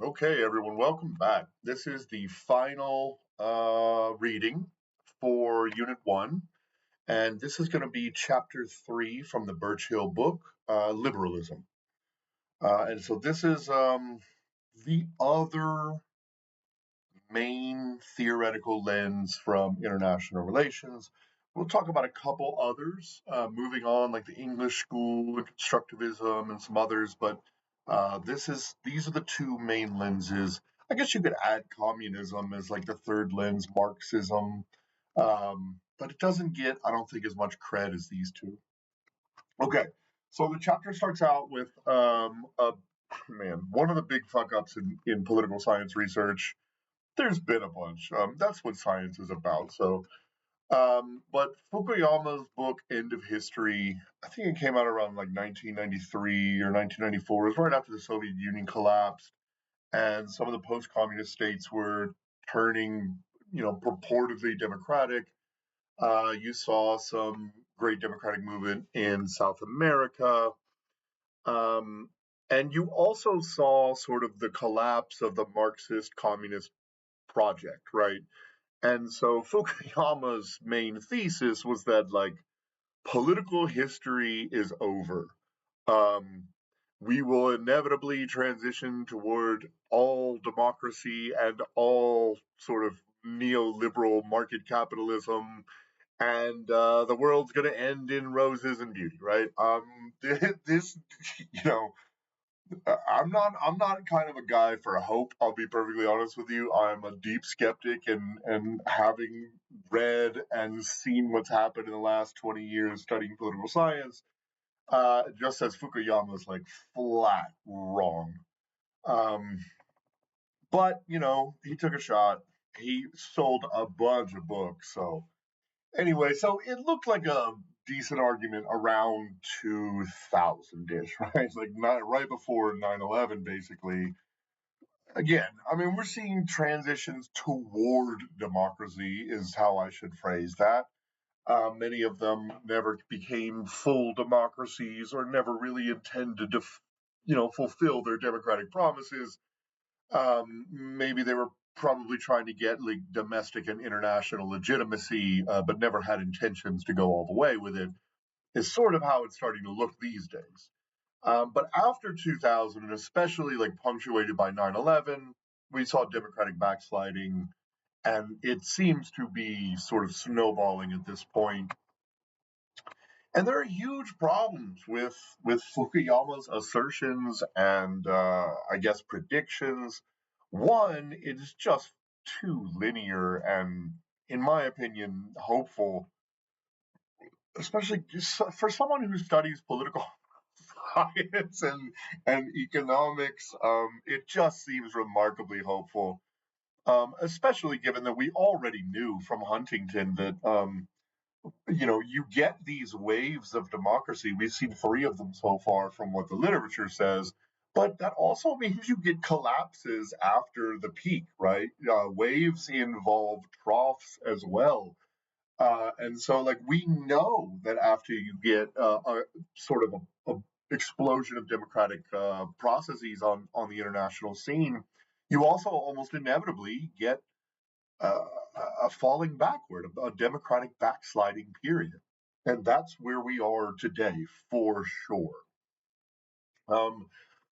Okay, everyone, welcome back. This is the final reading for Unit 1, and this is going to be Chapter 3 from the Birch Hill book, Liberalism. And so this is the other main theoretical lens from international relations. We'll talk about a couple others moving on, like the English school and constructivism and some others, but these are the two main lenses. I guess you could add communism as like the third lens, Marxism, but it doesn't get, I don't think, as much cred as these two. Okay, so the chapter starts out with one of the big fuck ups in political science research. There's been a bunch. That's what science is about. But Fukuyama's book End of History, I think it came out around like 1993 or 1994. It was right after the Soviet Union collapsed, and some of the post-communist states were turning, purportedly democratic. You saw some great democratic movement in South America. Um, and you also saw sort of the collapse of the Marxist communist project, right? And so Fukuyama's main thesis was that like political history is over. Um, we will inevitably transition toward all democracy and all sort of neoliberal market capitalism, and the world's going to end in roses and beauty, right? This, you know, I'm not kind of a guy for hope. I'll be perfectly honest with you. I'm a deep skeptic, and having read and seen what's happened in the last 20 years studying political science, just as Fukuyama's like flat wrong. Um, but he took a shot. He sold a bunch of books. So anyway, so it looked like a decent argument around 2000-ish, right? Like not right before 9/11, basically. Again, I mean, we're seeing transitions toward democracy, is how I should phrase that. Many of them never became full democracies or never really intended to, fulfill their democratic promises. Maybe they were probably trying to get like domestic and international legitimacy, but never had intentions to go all the way with it. Is sort of how it's starting to look these days. But after 2000, and especially like punctuated by 9/11, we saw democratic backsliding, and it seems to be sort of snowballing at this point. And there are huge problems with Fukuyama's assertions and I guess predictions. One, it is just too linear and, in my opinion, hopeful, especially for someone who studies political science and economics. It just seems remarkably hopeful, especially given that we already knew from Huntington that you get these waves of democracy. We've seen three of them so far from what the literature says. But that also means you get collapses after the peak, right? Waves involve troughs as well. And so, like, we know that after you get a sort of a explosion of democratic processes on the international scene, you also almost inevitably get uh, a falling backward, a democratic backsliding period. And that's where we are today, for sure. Um,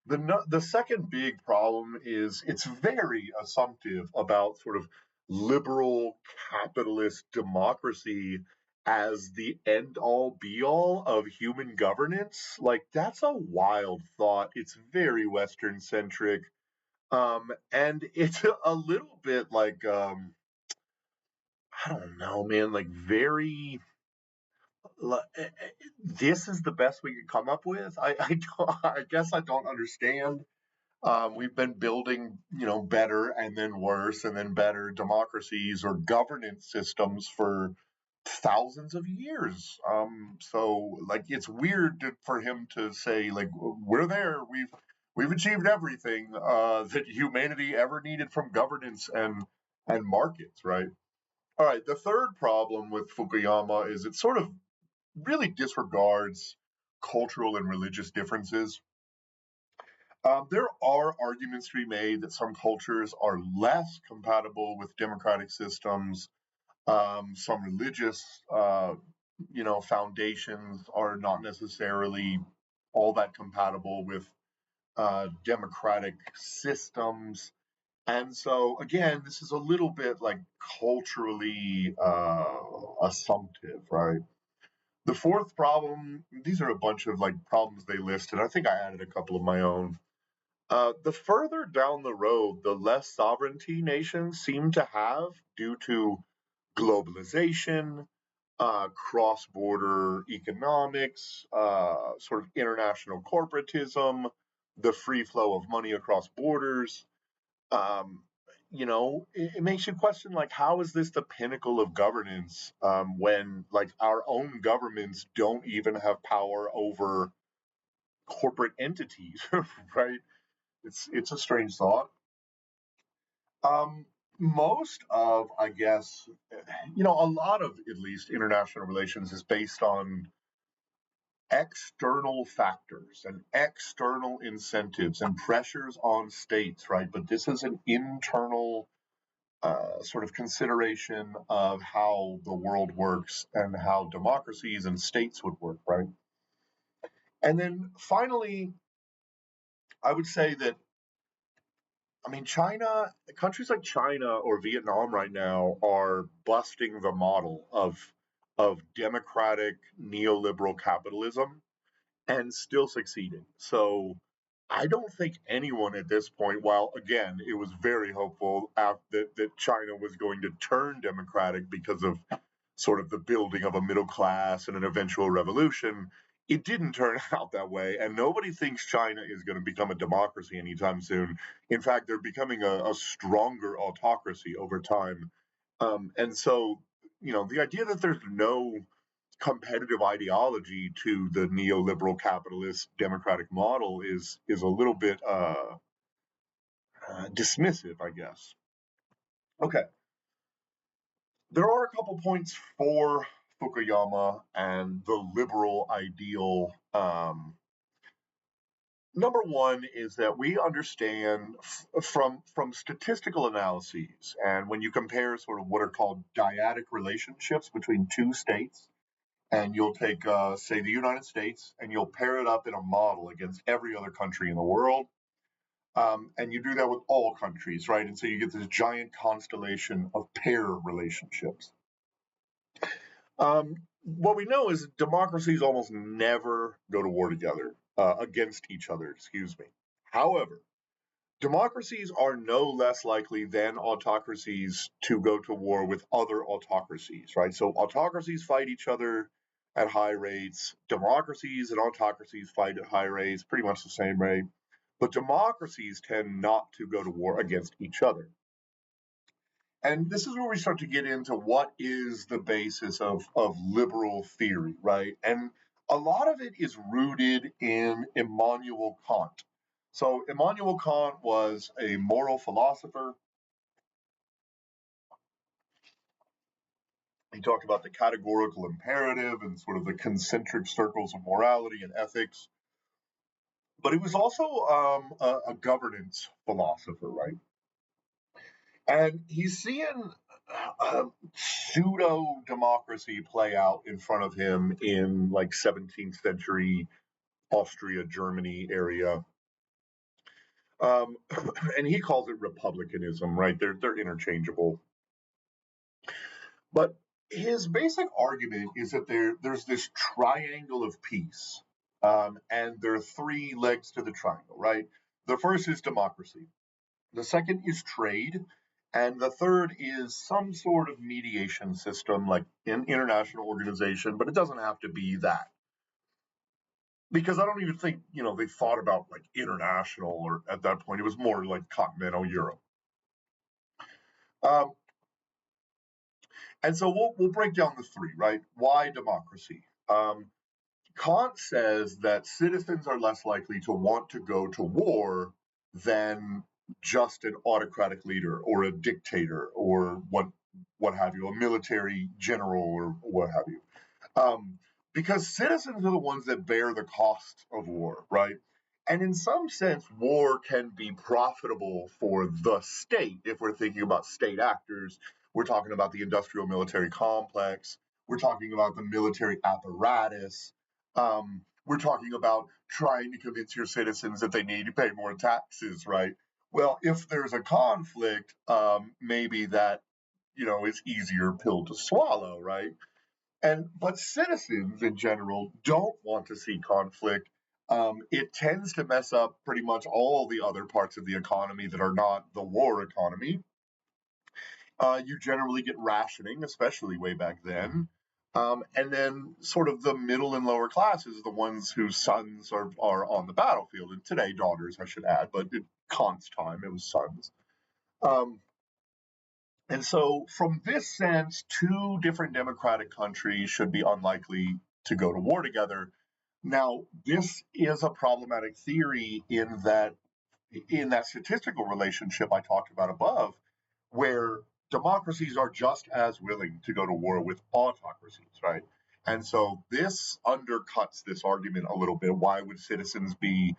the second big problem is it's very assumptive about sort of liberal capitalist democracy as the end all be all of human governance. Like, that's a wild thought. It's very Western centric. And it's a little bit like, I don't know, man, like very. This is the best we could come up with. I guess I don't understand. We've been building, better and then worse and then better democracies or governance systems for thousands of years. So like it's weird for him to say like we're there. We've achieved everything that humanity ever needed from governance and markets, right? All right. The third problem with Fukuyama is it sort of really disregards cultural and religious differences. There are arguments to be made that some cultures are less compatible with democratic systems. Some religious, foundations are not necessarily all that compatible with democratic systems. And so, again, this is a little bit like culturally assumptive, right? The fourth problem, these are a bunch of like problems they listed. I think I added a couple of my own. The further down the road, the less sovereignty nations seem to have due to globalization, cross border economics, sort of international corporatism, the free flow of money across borders. Um, it makes you question like, how is this the pinnacle of governance when like our own governments don't even have power over corporate entities, right? It's a strange thought. Um, Most of, I guess, a lot of at least international relations is based on external factors and external incentives and pressures on states, right? But this is an internal sort of consideration of how the world works and how democracies and states would work, right? And then finally, I would say that I mean, countries like China or Vietnam right now are busting the model of democratic neoliberal capitalism and still succeeding. So I don't think anyone at this point, while again, it was very hopeful that China was going to turn democratic because of sort of the building of a middle class and an eventual revolution. It didn't turn out that way, and nobody thinks China is going to become a democracy anytime soon. In fact, they're becoming a stronger autocracy over time. And so, the idea that there's no competitive ideology to the neoliberal capitalist democratic model is a little bit dismissive, I guess. Okay, there are a couple points for Fukuyama and the liberal ideal. Number one is that we understand from statistical analyses, and when you compare sort of what are called dyadic relationships between two states, and you'll take, say, the United States, and you'll pair it up in a model against every other country in the world. And you do that with all countries, right? And so you get this giant constellation of pair relationships. What we know is democracies almost never go to war together, against each other, excuse me. However, democracies are no less likely than autocracies to go to war with other autocracies, right? So autocracies fight each other at high rates. Democracies and autocracies fight at high rates, pretty much the same rate. But democracies tend not to go to war against each other. And this is where we start to get into what is the basis of liberal theory, right? And a lot of it is rooted in Immanuel Kant. So, Immanuel Kant was a moral philosopher. He talked about the categorical imperative and sort of the concentric circles of morality and ethics. But he was also a governance philosopher, right? And he's seeing pseudo democracy play out in front of him in like 17th century Austria, Germany area. Um, and he calls it republicanism, right? They're interchangeable. But his basic argument is that there's this triangle of peace, and there are three legs to the triangle, right? The first is democracy. The second is trade. And the third is some sort of mediation system, like an international organization, but it doesn't have to be that. Because I don't even think, they thought about like international or at that point. It was more like continental Europe. Um, and so we'll break down the three, right? Why democracy? Kant says that citizens are less likely to want to go to war than just an autocratic leader or a dictator or what have you, a military general or what have you. Um, because citizens are the ones that bear the cost of war, right? And in some sense, war can be profitable for the state. If we're thinking about state actors, we're talking about the industrial military complex, we're talking about the military apparatus, we're talking about trying to convince your citizens that they need to pay more taxes, right? Well, if there's a conflict, maybe that, is easier pill to swallow, right? But citizens in general don't want to see conflict. It tends to mess up pretty much all the other parts of the economy that are not the war economy. You generally get rationing, especially way back then. And then, sort of the middle and lower classes, the ones whose sons are on the battlefield, and today daughters, I should add, but in Kant's time it was sons. Um, and so, from this sense, two different democratic countries should be unlikely to go to war together. Now, this is a problematic theory in that statistical relationship I talked about above, where democracies are just as willing to go to war with autocracies, right? And so this undercuts this argument a little bit. Why would citizens be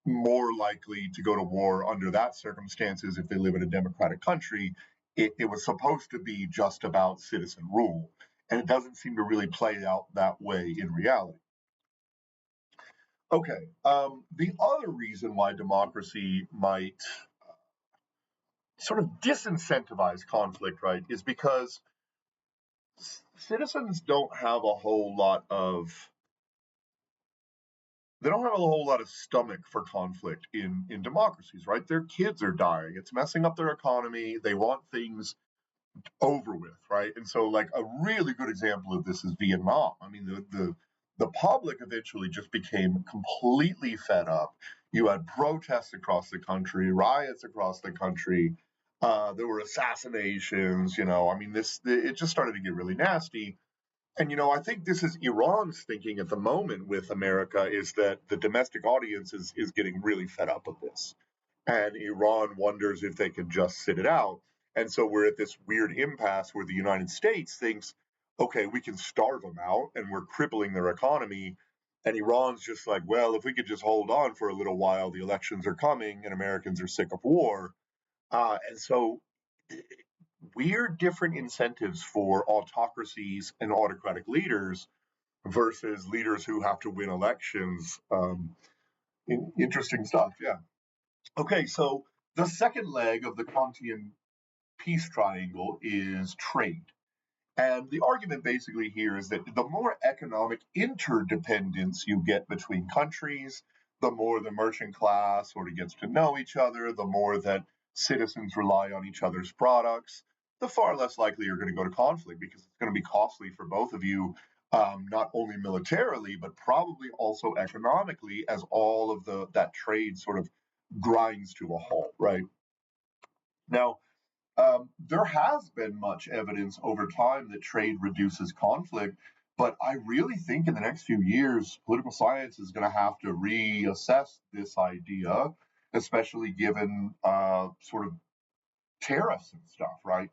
more likely to go to war under that circumstances if they live in a democratic country? It was supposed to be just about citizen rule, and it doesn't seem to really play out that way in reality. Okay, the other reason why democracy might sort of disincentivize conflict, right, is because citizens don't have a whole lot of they don't have a whole lot of stomach for conflict in democracies, right? Their kids are dying. It's messing up their economy. They want things over with, right? And so, like, a really good example of this is Vietnam. I mean, the public eventually just became completely fed up. You had protests across the country, riots across the country. There were assassinations. I mean, it just started to get really nasty. And I think this is Iran's thinking at the moment with America, is that the domestic audience is getting really fed up with this. And Iran wonders if they can just sit it out. And so we're at this weird impasse where the United States thinks, okay, we can starve them out and we're crippling their economy. And Iran's just like, well, if we could just hold on for a little while, the elections are coming and Americans are sick of war. And so weird different incentives for autocracies and autocratic leaders versus leaders who have to win elections. Interesting stuff, yeah. Okay, so the second leg of the Kantian peace triangle is trade. And the argument basically here is that the more economic interdependence you get between countries, the more the merchant class sort of gets to know each other, the more that citizens rely on each other's products, the far less likely you're going to go to conflict because it's going to be costly for both of you, not only militarily, but probably also economically, as all of that trade sort of grinds to a halt, right? Now, there has been much evidence over time that trade reduces conflict, but I really think in the next few years, political science is going to have to reassess this idea, especially given sort of tariffs and stuff, right?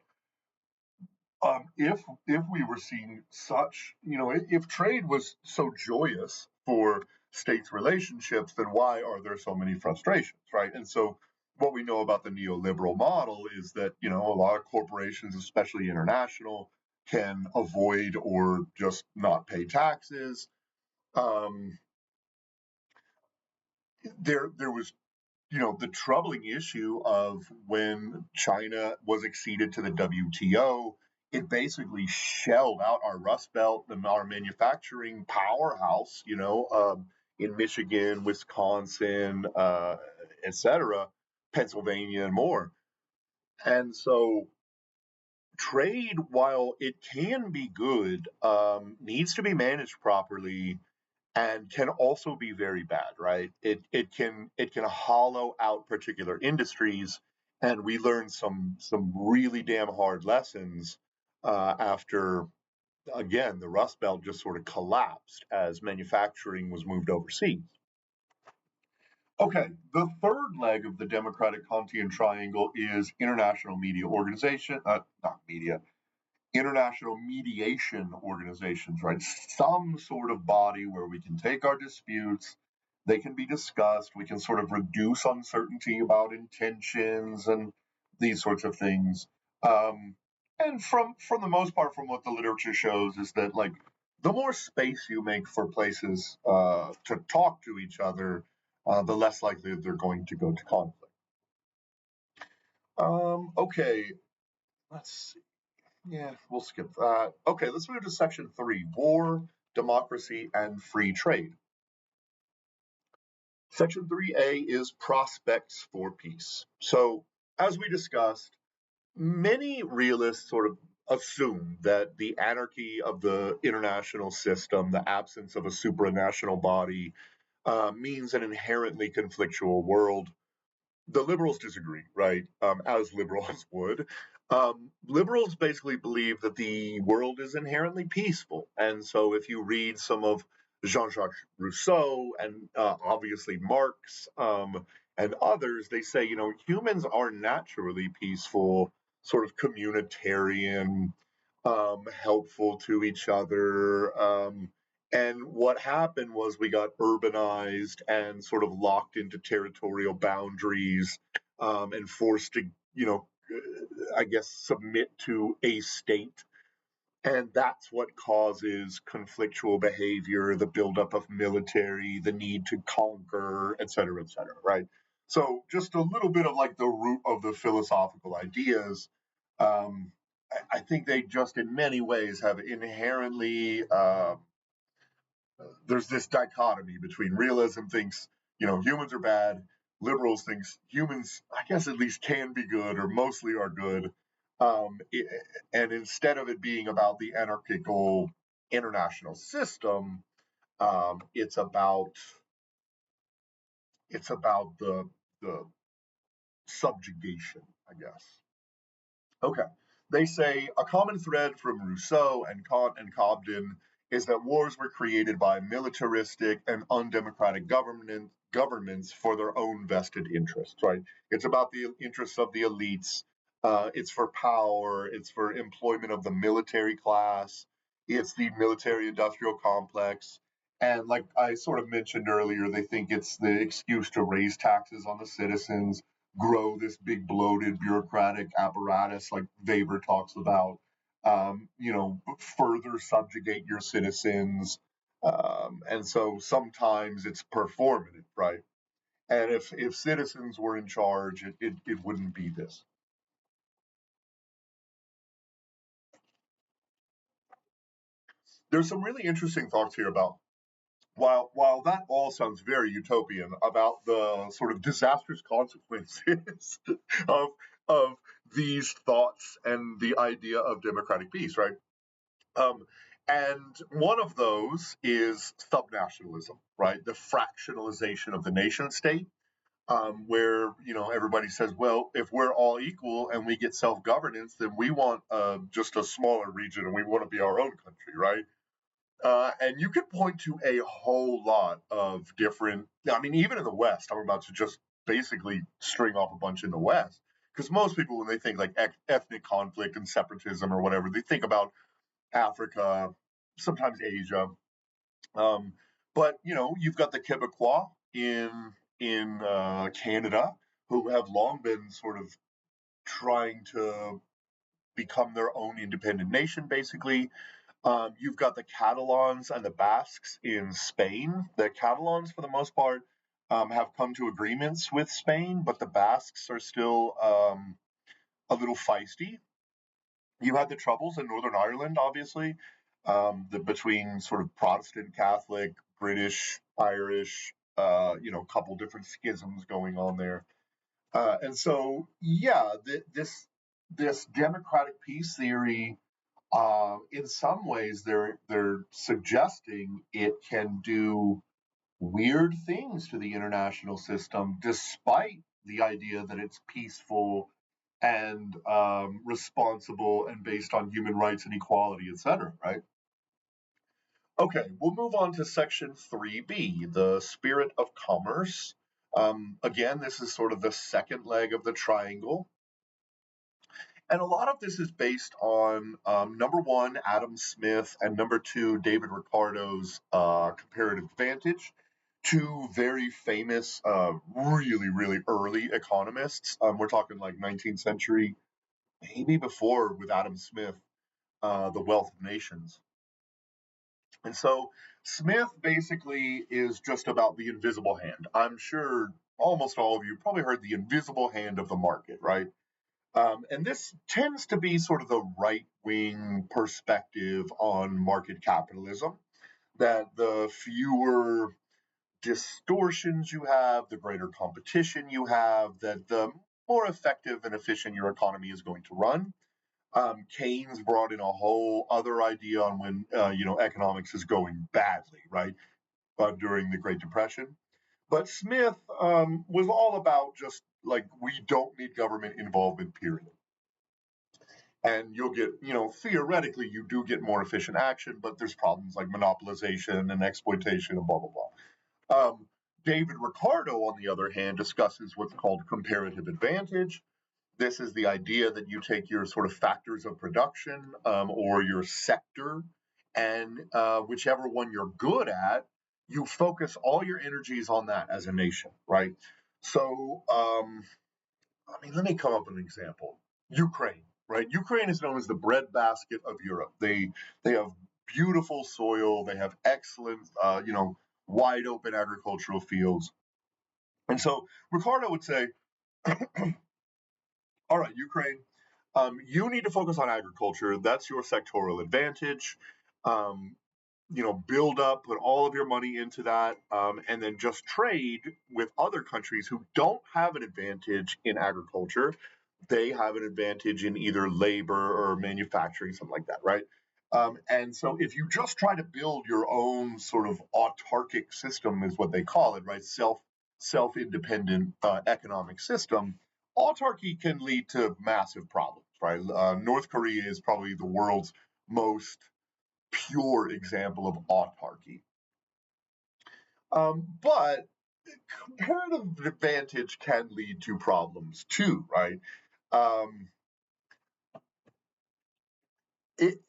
If we were seeing such, if trade was so joyous for states' relationships, then why are there so many frustrations, right? And so, what we know about the neoliberal model is that a lot of corporations, especially international, can avoid or just not pay taxes. Um, there was the troubling issue of when China was acceded to the WTO, it basically shelled out our Rust Belt and our manufacturing powerhouse, in Michigan, Wisconsin, etc., Pennsylvania, and more. And so trade, while it can be good, needs to be managed properly and can also be very bad, right? It can hollow out particular industries, and we learned some really damn hard lessons after again the Rust Belt just sort of collapsed as manufacturing was moved overseas. Okay, the third leg of the Democratic Kantian triangle is international media organization, not media, international mediation organizations, right? Some sort of body where we can take our disputes They can be discussed. We can sort of reduce uncertainty about intentions and these sorts of things. Um, and from the most part, from what the literature shows, is that like the more space you make for places to talk to each other, the less likely they're going to go to conflict. Okay, let's see. Yeah, we'll skip that. Okay, let's move to section 3: war, democracy, and free trade. Section 3A is prospects for peace. So, as we discussed, many realists sort of assume that the anarchy of the international system, the absence of a supranational body, means an inherently conflictual world. The liberals disagree, right? As liberals would. Liberals basically believe that the world is inherently peaceful. And so if you read some of Jean Jacques Rousseau and obviously Marx and others, they say, humans are naturally peaceful, sort of communitarian, helpful to each other. And what happened was we got urbanized and sort of locked into territorial boundaries and forced to, I guess, submit to a state. And that's what causes conflictual behavior, the buildup of military, the need to conquer, et cetera, right? So, just a little bit of like the root of the philosophical ideas. Um, I think they just, in many ways, have inherently there's this dichotomy between realism thinks humans are bad, liberals thinks humans I guess at least can be good or mostly are good, um, it, and instead of it being about the anarchical international system, it's about the subjugation, I guess. Okay. They say a common thread from Rousseau and Kant and Cobden is that wars were created by militaristic and undemocratic governments for their own vested interests, right? It's about the interests of the elites. It's for power. It's for employment of the military class. It's the military industrial complex. And like I sort of mentioned earlier, they think it's the excuse to raise taxes on the citizens, grow this big bloated bureaucratic apparatus like Weber talks about, further subjugate your citizens. And so sometimes it's performative, right? And if citizens were in charge, it wouldn't be this. There's some really interesting thoughts here about while that all sounds very utopian about the sort of disastrous consequences of of these thoughts and the idea of democratic peace, right? Um, and one of those is subnationalism, right? The fractionalization of the nation state, where everybody says, well, if we're all equal and we get self governance, then we want just a smaller region and we want to be our own country, right? And you could point to a whole lot of different. I mean, even in the West, I'm about to just basically string off a bunch in the West, because most people, when they think like ethnic conflict and separatism or whatever, they think about Africa, sometimes Asia. Um, but you've got the Quebecois in Canada who have long been sort of trying to become their own independent nation, basically. You've got the Catalans and the Basques in Spain. The Catalans, for the most part, have come to agreements with Spain, but the Basques are still a little feisty. You had the troubles in Northern Ireland, obviously, between sort of Protestant, Catholic, British, Irish, a couple different schisms going on there. And so, yeah, this democratic peace theory, in some ways, they're suggesting it can do weird things to the international system, despite the idea that it's peaceful and responsible and based on human rights and equality, etc. Right? Okay, we'll move on to section 3B, the spirit of commerce. Again, this is sort of the second leg of the triangle. And a lot of this is based on number one, Adam Smith, and number two, David Ricardo's comparative advantage. two very famous, really, really early economists. We're talking like 19th century, maybe before with Adam Smith, The Wealth of Nations. And so Smith basically is just about the invisible hand. I'm sure almost all of you probably heard the invisible hand of the market, right? And this tends to be sort of the right wing perspective on market capitalism, that the fewer distortions you have, the greater competition you have, that the more effective and efficient your economy is going to run. Keynes brought in a whole other idea on when economics is going badly, right? During the Great Depression. But Smith was all about just like we don't need government involvement, period. And you'll get, theoretically, you do get more efficient action, but there's problems like monopolization and exploitation and blah, blah, blah. David Ricardo, on the other hand, discusses what's called comparative advantage. This is the idea that you take your sort of factors of production or your sector, and whichever one you're good at, you focus all your energies on that as a nation, right? So, let me come up with an example. Ukraine, right? Ukraine is known as the breadbasket of Europe. They have beautiful soil. They have excellent, wide open agricultural fields. And so Ricardo would say, all right, Ukraine, you need to focus on agriculture. That's your sectoral advantage. Um, build up, put all of your money into that, and then just trade with other countries who don't have an advantage in agriculture. They have an advantage in either labor or manufacturing, something like that, right? And so if you just try to build your own sort of autarkic system, is what they call it, right? Self independent economic system. Autarky can lead to massive problems, right? North Korea is probably the world's most pure example of autarky. But comparative advantage can lead to problems too, right? Um, it,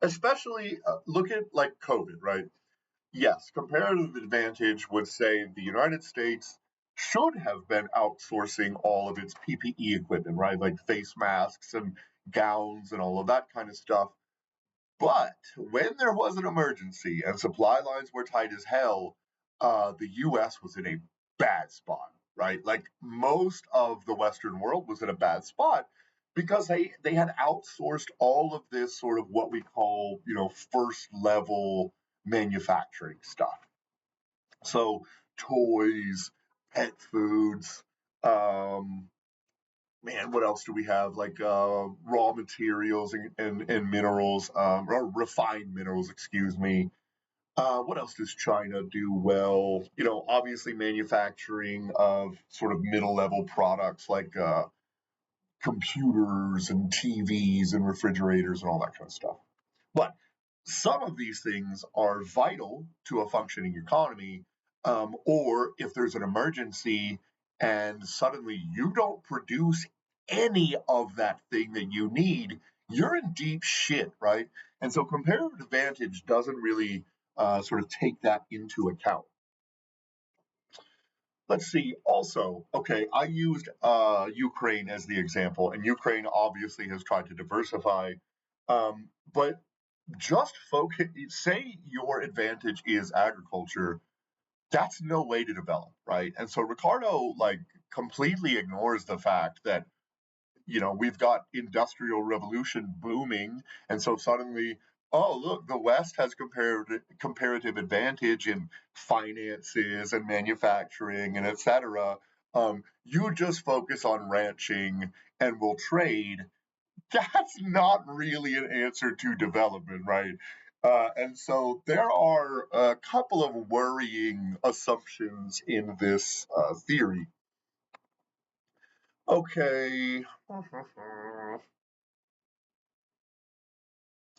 especially look at like COVID, right? Yes, comparative advantage would say the United States should have been outsourcing all of its PPE equipment, right? Like face masks and gowns and all of that kind of stuff. But when there was an emergency and supply lines were tight as hell, the US was in a bad spot, right? Like most of the Western world was in a bad spot because they had outsourced all of this sort of what we call, first level manufacturing stuff. So toys, pet foods, um, man, what else do we have? Like raw materials and minerals, or refined minerals, excuse me. What else does China do well? Obviously manufacturing of sort of middle level products like computers and TVs and refrigerators and all that kind of stuff. But some of these things are vital to a functioning economy. Or if there's an emergency and suddenly you don't produce any of that thing that you need, you're in deep shit, right? And so comparative advantage doesn't really sort of take that into account. Let's see. Also, okay, I used Ukraine as the example, and Ukraine obviously has tried to diversify. But just focus, say your advantage is agriculture, that's no way to develop, right? And so Ricardo like completely ignores the fact that we've got industrial revolution booming, and so suddenly, oh look, the West has comparative advantage in finances and manufacturing and etc. You just focus on ranching and will trade. That's not really an answer to development, right? And so there are a couple of worrying assumptions in this theory. Okay.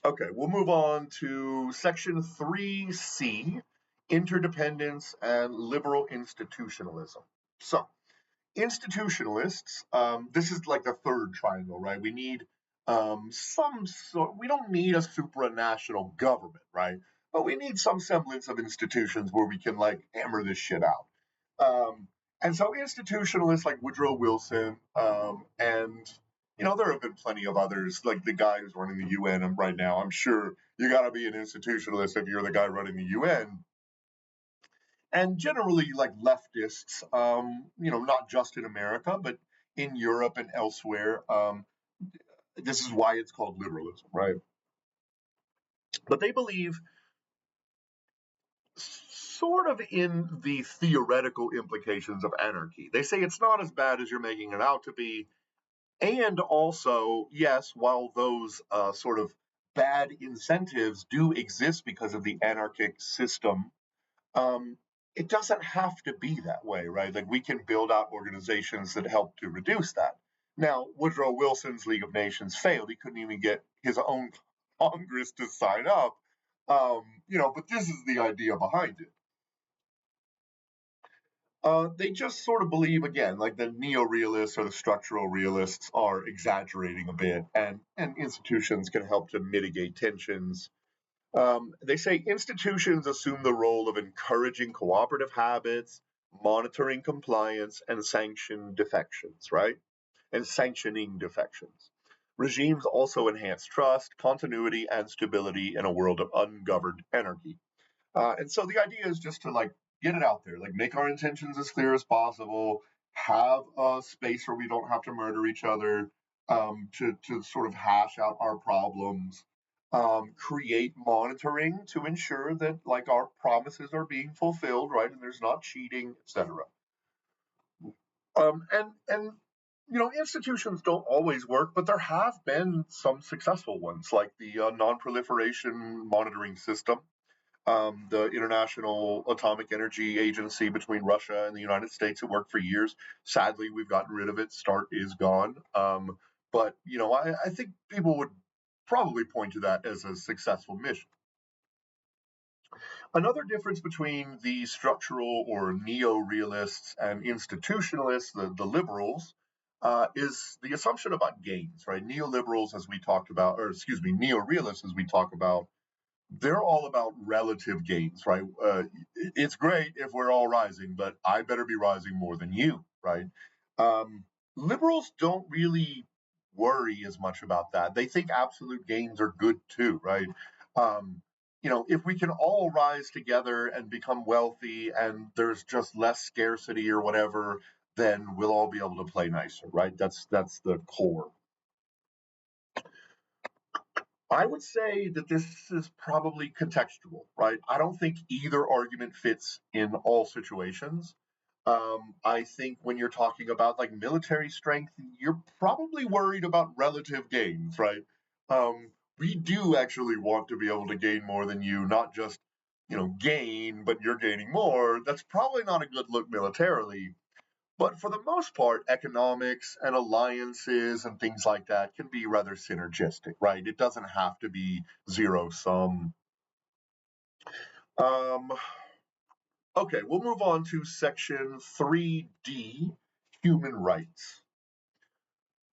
Okay, we'll move on to section 3C, interdependence and liberal institutionalism. So, institutionalists, this is like the third triangle, right? We need some sort, we don't need a supranational government, right? but we need some semblance of institutions where we can like hammer this shit out. And so institutionalists like Woodrow Wilson, and there have been plenty of others, like the guy who's running the UN right now. I'm sure you got to be an institutionalist if you're the guy running the UN. And generally, like leftists, not just in America, but in Europe and elsewhere. This is why it's called liberalism, right? But they believe sort of in the theoretical implications of anarchy. They say it's not as bad as you're making it out to be. And also, yes, while those sort of bad incentives do exist because of the anarchic system, um, it doesn't have to be that way, right? Like we can build out organizations that help to reduce that. Now, Woodrow Wilson's League of Nations failed. He couldn't even get his own Congress to sign up. But this is the idea behind it. They just sort of believe, again, like the neo-realists or the structural realists are exaggerating a bit, and institutions can help to mitigate tensions. They say institutions assume the role of encouraging cooperative habits, monitoring compliance, and sanction defections, right? And sanctioning defections. Regimes also enhance trust, continuity, and stability in a world of ungoverned anarchy. And so the idea is just to like get it out there, like make our intentions as clear as possible, have a space where we don't have to murder each other, to sort of hash out our problems, create monitoring to ensure that like our promises are being fulfilled, right, and there's not cheating, etc. And institutions don't always work, but there have been some successful ones, like the non-proliferation monitoring system, the International Atomic Energy Agency between Russia and the United States. It worked for years. Sadly, we've gotten rid of it. START is gone. But I think people would probably point to that as a successful mission. Another difference between the structural or neo-realists and institutionalists, the liberals, is the assumption about gains, right? Neoliberals, as we talked about, or excuse me, neo-realists, as we talk about, they're all about relative gains, right? It's great if we're all rising, but I better be rising more than you, right? Um, Liberals don't really worry as much about that. They think absolute gains are good too, right? Um, if we can all rise together and become wealthy and there's just less scarcity or whatever, then we'll all be able to play nicer, right? That's the core. I would say that this is probably contextual, right? I don't think either argument fits in all situations. I think when you're talking about like military strength, you're probably worried about relative gains, right? We do actually want to be able to gain more than you, not just, gain, but you're gaining more. That's probably not a good look militarily. But for the most part, economics and alliances and things like that can be rather synergistic, right? It doesn't have to be zero sum. Um, okay, we'll move on to section 3D, human rights.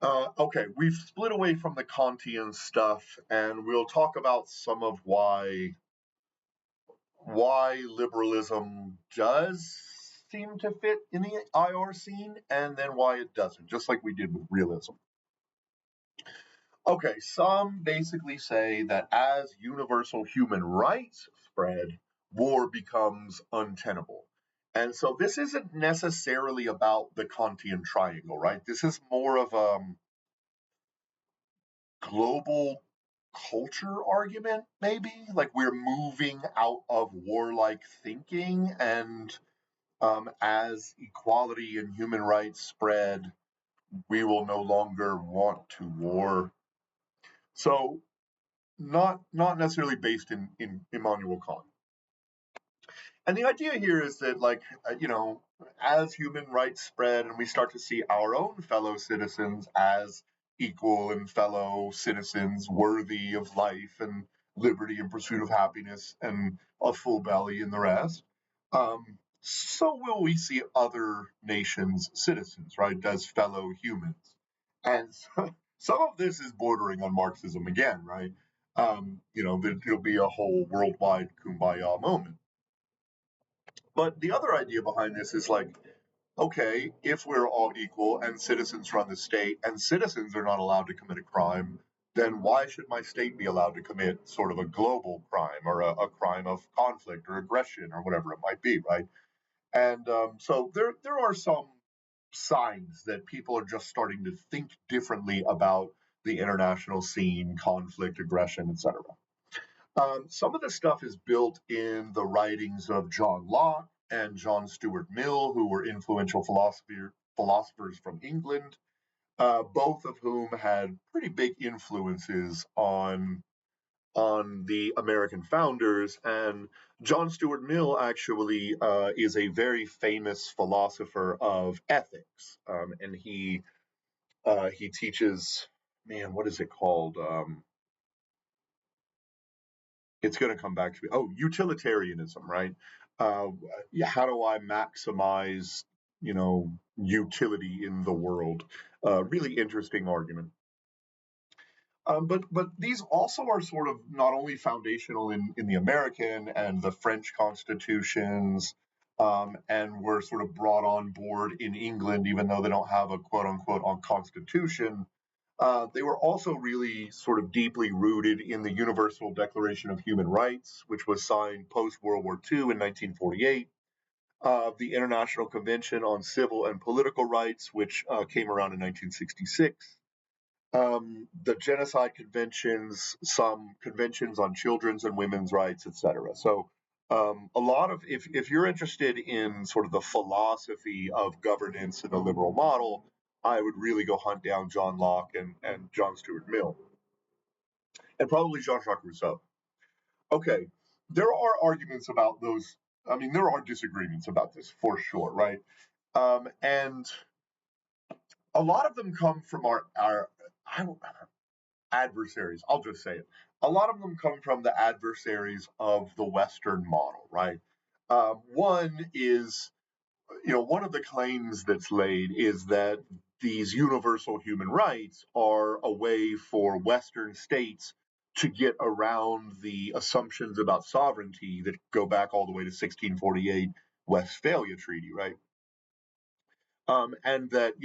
Okay, we've split away from the Kantian stuff, and we'll talk about some of why liberalism does seem to fit in the IR scene, and then why it doesn't, just like we did with realism. Okay, some basically say that as universal human rights spread, war becomes untenable. And so this isn't necessarily about the Kantian triangle, right? This is more of a global culture argument, maybe. Like we're moving out of warlike thinking, and as equality and human rights spread, we will no longer want to war. So not necessarily based in Immanuel Kant. And the idea here is that, like, as human rights spread and we start to see our own fellow citizens as equal and fellow citizens worthy of life and liberty and pursuit of happiness and a full belly and the rest, so will we see other nations' citizens, right, as fellow humans. And some of this is bordering on Marxism again, right? There'll be a whole worldwide kumbaya moment. But the other idea behind this is like, okay, if we're all equal and citizens run the state and citizens are not allowed to commit a crime, then why should my state be allowed to commit sort of a global crime or a crime of conflict or aggression or whatever it might be, right? And so there are some signs that people are just starting to think differently about the international scene, conflict, aggression, etc. Some of the stuff is built in the writings of John Locke and John Stuart Mill, who were influential philosophers from England, both of whom had pretty big influences on the American founders. And John Stuart Mill actually is a very famous philosopher of ethics, and he teaches, man, what is it called? It's going to come back to me. Oh, utilitarianism, right? Uh, yeah, how do I maximize, utility in the world? Really interesting argument. But these also are sort of not only foundational in the American and the French constitutions, and were sort of brought on board in England, even though they don't have a quote unquote on constitution. They were also really sort of deeply rooted in the Universal Declaration of Human Rights, which was signed post World War II in 1948. The International Convention on Civil and Political Rights, which came around in 1966, the genocide conventions, some conventions on children's and women's rights, etc. So, a lot of if you're interested in sort of the philosophy of governance in a liberal model, I would really go hunt down John Locke and John Stuart Mill, and probably Jean-Jacques Rousseau. Okay, there are arguments about those. I mean, there are disagreements about this for sure, right? And a lot of them come from our I, adversaries. I'll just say it. A lot of them come from the adversaries of the Western model, right? One is, one of the claims that's laid is that these universal human rights are a way for Western states to get around the assumptions about sovereignty that go back all the way to 1648 Westphalia Treaty, right? And that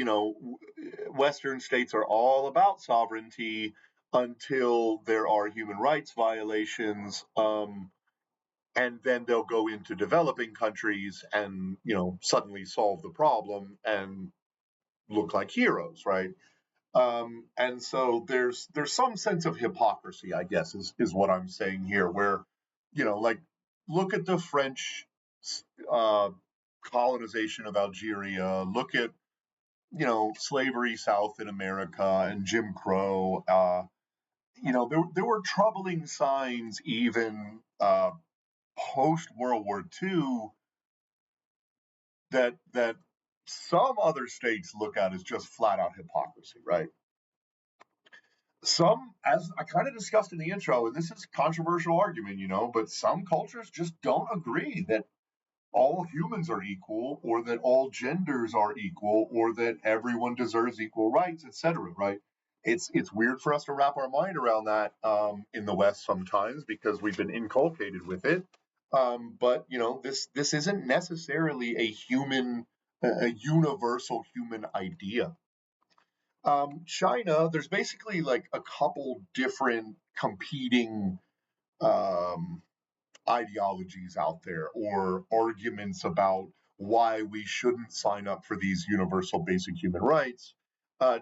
Western states are all about sovereignty until there are human rights violations, and then they'll go into developing countries and suddenly solve the problem and look like heroes, right? And so there's some sense of hypocrisy, I guess, is what I'm saying here, where like look at the French uh, colonization of Algeria, look at slavery South in America and Jim Crow. There were troubling signs even post World War II that some other states look at as just flat out hypocrisy, right? Some, as I kind of discussed in the intro, and this is a controversial argument, but some cultures just don't agree that all humans are equal or that all genders are equal or that everyone deserves equal rights, etc., right? It's weird for us to wrap our mind around that in the West sometimes because we've been inculcated with it. But this isn't necessarily a universal human idea. China, there's basically like a couple different competing um, ideologies out there or arguments about why we shouldn't sign up for these universal basic human rights.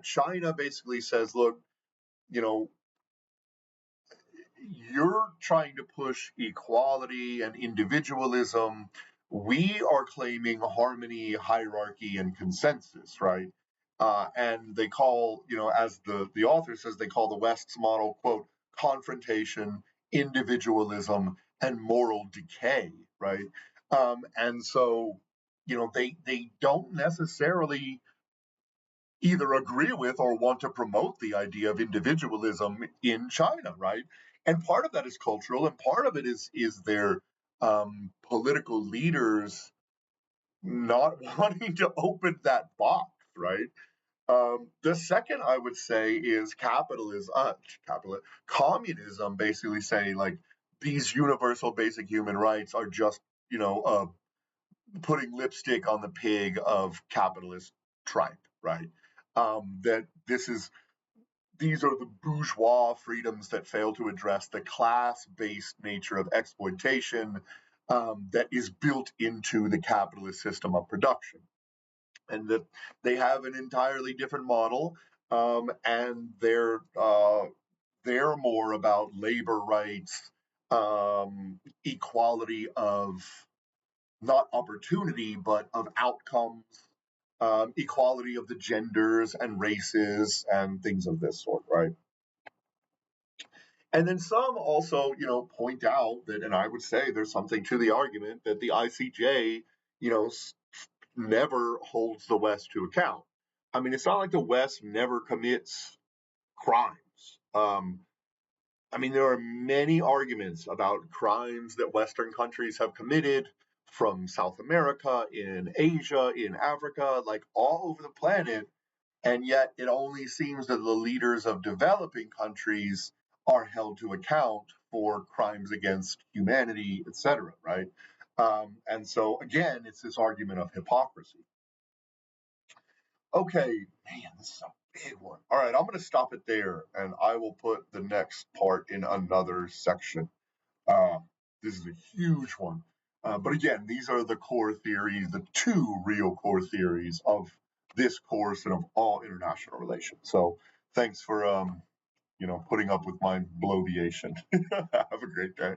China basically says, look, you know, you're trying to push equality and individualism. We are claiming harmony, hierarchy, and consensus, right? And they call, as the author says, they call the West's model, quote, confrontation, individualism, and moral decay, right? And so, they don't necessarily either agree with or want to promote the idea of individualism in China, right? And part of that is cultural, and part of it is their political leaders not wanting to open that box, right? The second I would say is communism. Basically, saying like these universal basic human rights are just putting lipstick on the pig of capitalist tripe, right? That these are the bourgeois freedoms that fail to address the class-based nature of exploitation that is built into the capitalist system of production, and that they have an entirely different model, and they're more about labor rights, equality of not opportunity, but of outcomes, equality of the genders and races and things of this sort, right? And then some also, point out that, and I would say there's something to the argument that the ICJ, you know, never holds the West to account. I mean, it's not like the West never commits crimes. I mean, there are many arguments about crimes that Western countries have committed from South America, in Asia, in Africa, like all over the planet. And yet it only seems that the leaders of developing countries are held to account for crimes against humanity, etc. Right? And so again, it's this argument of hypocrisy. Okay, man, this is a big one. All right, I'm going to stop it there, and I will put the next part in another section. Uh, this is a huge one. But again, these are the core theories, the two real core theories of this course and of all international relations. So thanks for putting up with my bloviation. Have a great day.